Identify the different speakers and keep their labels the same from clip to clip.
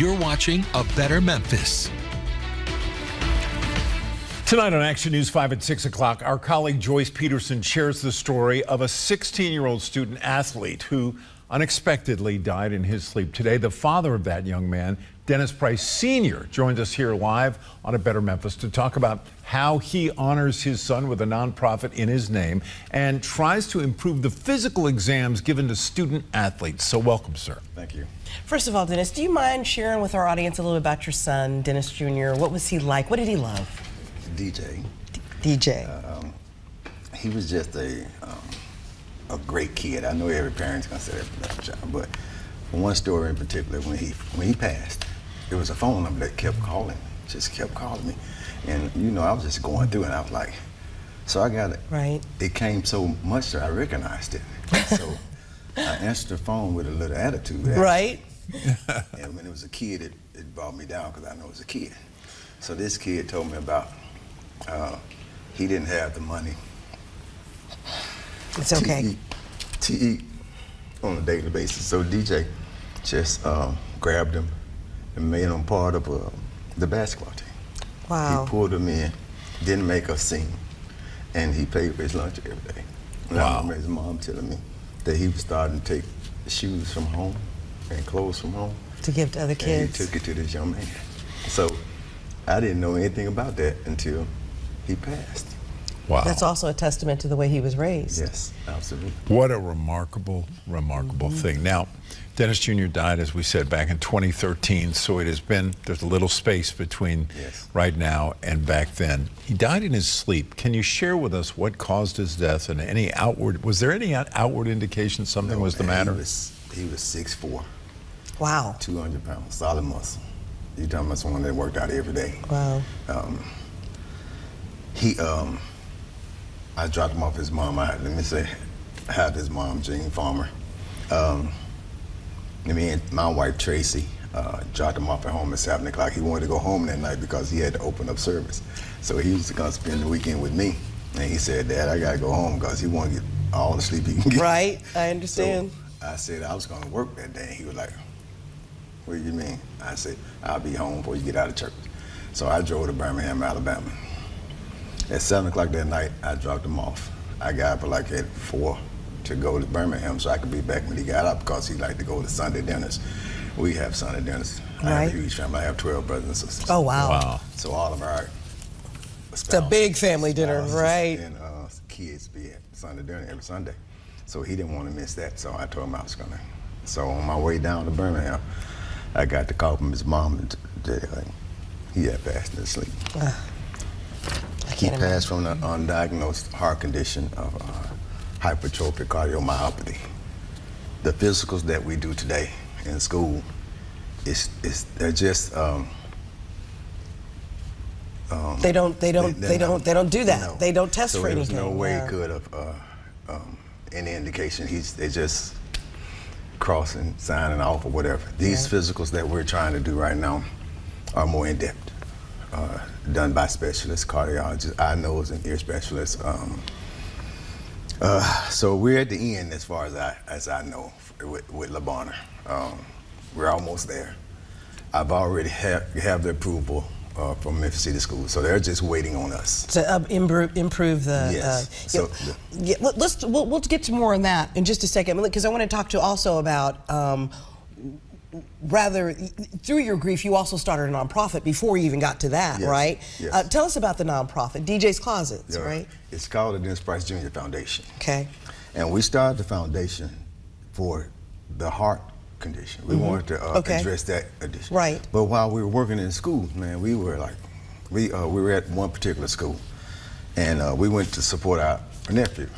Speaker 1: You're watching A Better Memphis.
Speaker 2: Tonight on Action News 5 at 6 o'clock, our colleague Joyce Peterson shares the story of a 16-year-old student athlete who unexpectedly died in his sleep. Today, the father of that young man, Dennis Price Sr., joins us here live on A Better Memphis to talk about how he honors his son with a nonprofit in his name and tries to improve the physical exams given to student athletes. So welcome, sir.
Speaker 3: Thank you.
Speaker 4: First of all, Dennis, do you mind sharing with our audience a little bit about your son, Dennis Jr.? What was he like? What did he love?
Speaker 3: DJ.
Speaker 4: DJ.
Speaker 3: He was just a great kid. I know every parent's gonna say that for their child, but one story in particular, when he passed, there was a phone number that kept calling, just kept calling me, and you know I was just going through, and I was like, so I got it.
Speaker 4: Right.
Speaker 3: It came so much that I recognized it. So I answered the phone with a little attitude.
Speaker 4: Right.
Speaker 3: And when it was a kid, it brought me down because I know it was a kid. So this kid told me about he didn't have the money.
Speaker 4: It's okay.
Speaker 3: To eat on a daily basis. So DJ just grabbed him and made him part of the basketball team.
Speaker 4: Wow.
Speaker 3: He pulled him in, didn't make us sing, and he paid for his lunch every day. And I remember his mom telling me that he was starting to take shoes from home and clothes from home
Speaker 4: To give to other kids.
Speaker 3: And he took it to this young man. So I didn't know anything about that until he passed.
Speaker 2: Wow.
Speaker 4: That's also a testament to the way he was raised.
Speaker 3: Yes, absolutely.
Speaker 2: What a remarkable thing. Now, Dennis Jr. died, as we said, back in 2013, so there's a little space between right now and back then. He died in his sleep. Can you share with us what caused his death and was there any outward indication something was the matter?
Speaker 3: He was 6'4".
Speaker 4: Wow.
Speaker 3: 200 pounds, solid muscle. You're talking about someone that worked out every day.
Speaker 4: Wow.
Speaker 3: I dropped him off his mom. I had his mom, Jane Farmer. Me and my wife, Tracy, dropped him off at home at 7 o'clock. He wanted to go home that night because he had to open up service. So he was gonna spend the weekend with me. And he said, Dad, I gotta go home because he wanted to get all the sleep he can get.
Speaker 4: Right, I understand.
Speaker 3: So I said I was gonna work that day. He was like, what do you mean? I said, I'll be home before you get out of church. So I drove to Birmingham, Alabama. At 7 o'clock that night, I dropped him off. I got up like at 4 to go to Birmingham so I could be back when he got up because he liked to go to Sunday dinners. We have Sunday dinners.
Speaker 4: Right.
Speaker 3: I have a huge family. I have 12 brothers and sisters.
Speaker 4: Oh, wow.
Speaker 3: So all of our
Speaker 4: It's a big family dinner, right?
Speaker 3: And kids be at Sunday dinner every Sunday. So he didn't want to miss that, so I told him I was gonna. So on my way down to Birmingham, I got the call from his mom and he had passed in his sleep. He passed from an undiagnosed heart condition of hypertrophic cardiomyopathy. The physicals that we do today in school, they're just
Speaker 4: they don't do that.
Speaker 3: No.
Speaker 4: They don't test for anything.
Speaker 3: There's no way it could have any indication. They're just crossing, signing off, or whatever. These physicals that we're trying to do right now are more in depth. Done by specialists, cardiologists, eye, nose, and ear specialists. So we're at the end as far as I know with LeBonner. We're almost there. I've already have the approval from Memphis City Schools, so they're just waiting on us
Speaker 4: to improve the.
Speaker 3: Yes.
Speaker 4: We'll get to more on that in just a second, because I want to talk to also about. Rather, through your grief, you also started a nonprofit before you even got to that, right?
Speaker 3: Yes.
Speaker 4: Tell us about the nonprofit, DJ's Closets, right?
Speaker 3: It's called the Dennis Price Jr. Foundation.
Speaker 4: Okay.
Speaker 3: And we started the foundation for the heart condition. We wanted to address that condition.
Speaker 4: Right.
Speaker 3: But while we were working in school, man, we were like, we were at one particular school, and we went to support our nephew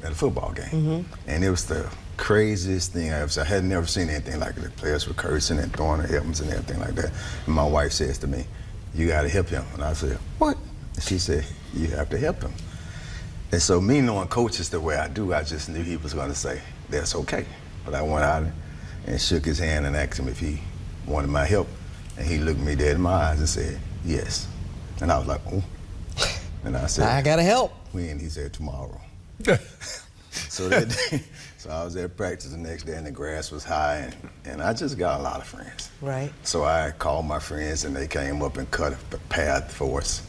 Speaker 3: at a football game, and it was the craziest thing I ever seen. I had never seen anything like it. The players were cursing and throwing their helmets and everything like that. And my wife says to me, you got to help him. And I said, what? And she said, you have to help him. And so me knowing coaches the way I do, I just knew he was going to say, that's okay. But I went out and shook his hand and asked him if he wanted my help. And he looked me dead in my eyes and said, yes. And I was like, oh. And I said,
Speaker 4: I got to help.
Speaker 3: When? He said, tomorrow. So that day, so I was at practice the next day, and the grass was high, and I just got a lot of friends.
Speaker 4: Right.
Speaker 3: So I called my friends, and they came up and cut a path for us.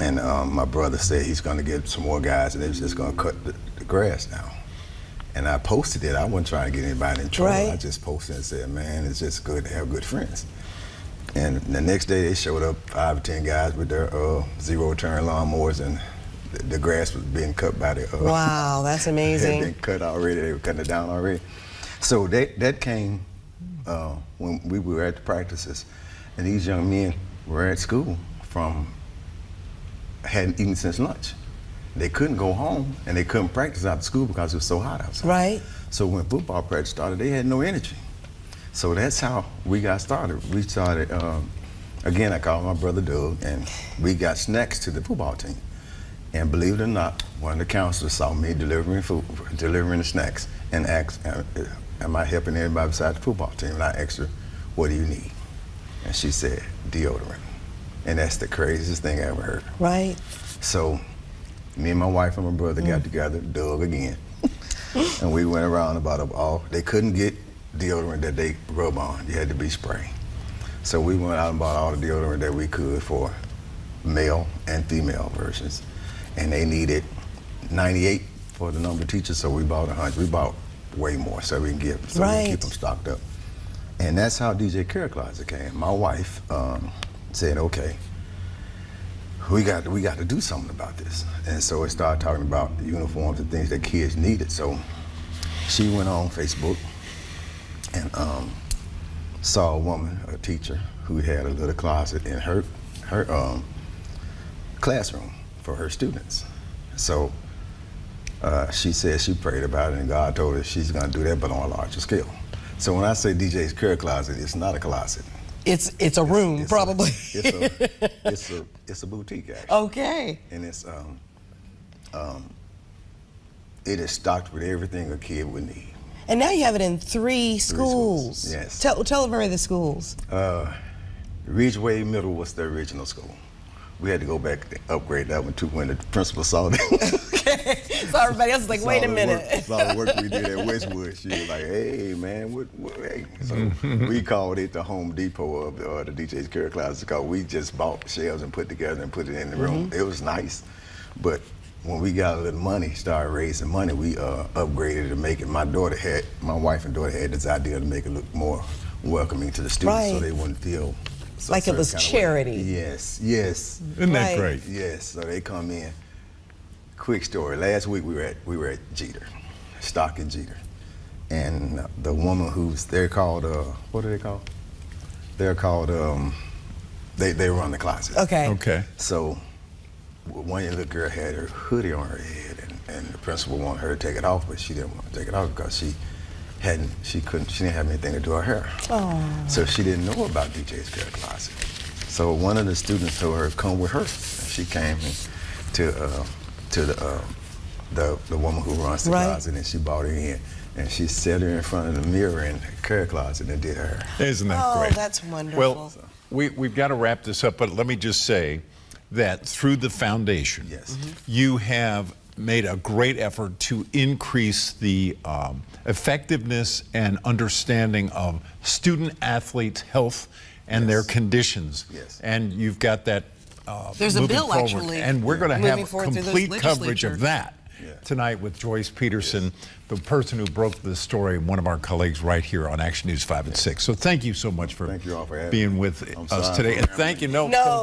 Speaker 3: And my brother said he's going to get some more guys, and they was just going to cut the grass down. And I posted it. I wasn't trying to get anybody in trouble.
Speaker 4: Right.
Speaker 3: I just posted and said, man, it's just good to have good friends. And the next day, they showed up, 5 or 10 guys with their zero-turn lawnmowers, and the grass was being cut by the...
Speaker 4: Wow, that's amazing.
Speaker 3: It had been cut already. They were cutting it down already. So that came when we were at the practices, and these young men were at school hadn't eaten since lunch. They couldn't go home, and they couldn't practice after school because it was so hot outside.
Speaker 4: Right.
Speaker 3: So when football practice started, they had no energy. So that's how we got started. We started, again, I called my brother Doug, and we got snacks to the football team. And believe it or not, one of the counselors saw me delivering the snacks, and asked, am I helping anybody besides the football team? And I asked her, what do you need? And she said, deodorant. And that's the craziest thing I ever heard.
Speaker 4: Right.
Speaker 3: So me and my wife and my brother got together, Doug again, and we went around about they couldn't get deodorant that they rub on. You had to be spray. So we went out and bought all the deodorant that we could for male and female versions. And they needed 98 for the number of teachers, so we bought 100. We bought way more so we can we can keep them stocked up. And that's how DJ Care Closet came. My wife said, okay, we got to do something about this. And so it started talking about uniforms and things that kids needed. So she went on Facebook and saw a woman, a teacher, who had a little closet in her classroom for her students. So she said she prayed about it, and God told her she's going to do that, but on a larger scale. So when I say DJ's Care Closet, it's not a closet.
Speaker 4: It's a room, probably.
Speaker 3: It's a boutique, actually.
Speaker 4: Okay.
Speaker 3: And it is stocked with everything a kid would need.
Speaker 4: And now you have it in 3 schools.
Speaker 3: Yes.
Speaker 4: Tell everybody the schools.
Speaker 3: Ridgeway Middle was the original school. We had to go back and upgrade that one too when the principal saw that.
Speaker 4: Okay. So everybody else is like, wait a minute.
Speaker 3: Saw the work we did at Westwood. She was like, hey, man, hey. So we called it the Home Depot of the DJ's Care Closet because we just bought shelves and put together and put it in the room. It was nice. But when we got a little money, started raising money, we upgraded to make it. My wife and daughter had this idea to make it look more welcoming to the students so they wouldn't feel
Speaker 4: like it was charity.
Speaker 3: Yes, yes.
Speaker 2: Isn't that great?
Speaker 3: Yes, so they come in. Quick story, last week we were at Jeter, Stock and Jeter. And the woman they're called, what are they called? They're called, they run the closet.
Speaker 4: Okay.
Speaker 2: Okay.
Speaker 3: So one little girl had her hoodie on her head, and the principal wanted her to take it off, but she didn't want to take it off because she didn't have anything to do with her hair.
Speaker 4: Oh.
Speaker 3: So she didn't know about DJ's Care Closet. So one of the students told her, come with her. And she came to the woman who runs the closet, and she brought her in. And she sat her in front of the mirror in the Care Closet and did her hair.
Speaker 2: Isn't that great?
Speaker 4: Oh, that's wonderful.
Speaker 2: Well, we've got to wrap this up, but let me just say that through the foundation, you have made a great effort to increase the effectiveness and understanding of student athletes' health and their conditions.
Speaker 3: Yes.
Speaker 2: And you've got that
Speaker 4: there's a
Speaker 2: moving
Speaker 4: bill,
Speaker 2: forward.
Speaker 4: actually,
Speaker 2: And we're going to have
Speaker 4: moving
Speaker 2: complete
Speaker 4: through this
Speaker 2: coverage of
Speaker 4: legislature.
Speaker 2: that tonight with Joyce Peterson, the person who broke this story, one of our colleagues right here on Action News 5 and 6. So thank you so much for
Speaker 3: Thank you all for having
Speaker 2: being
Speaker 3: me.
Speaker 2: with
Speaker 3: I'm
Speaker 2: us
Speaker 3: sorry
Speaker 2: today.
Speaker 3: for
Speaker 2: And
Speaker 3: having
Speaker 2: thank you.
Speaker 3: me.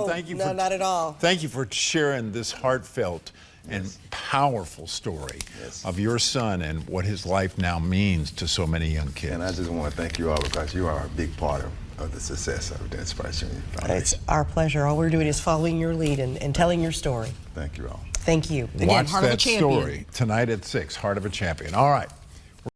Speaker 2: Thank you
Speaker 4: No, not at all.
Speaker 2: Thank you for sharing this heartfelt and powerful story of your son and what his life now means to so many young kids.
Speaker 3: And I just want to thank you all because you are a big part of the success of the Inspiration Foundation.
Speaker 4: It's our pleasure. All we're doing is following your lead and telling your story.
Speaker 3: Thank you all.
Speaker 4: Thank you. Again,
Speaker 2: Watch
Speaker 4: Heart of a
Speaker 2: that
Speaker 4: Champion.
Speaker 2: story tonight at 6, Heart of a Champion. All right.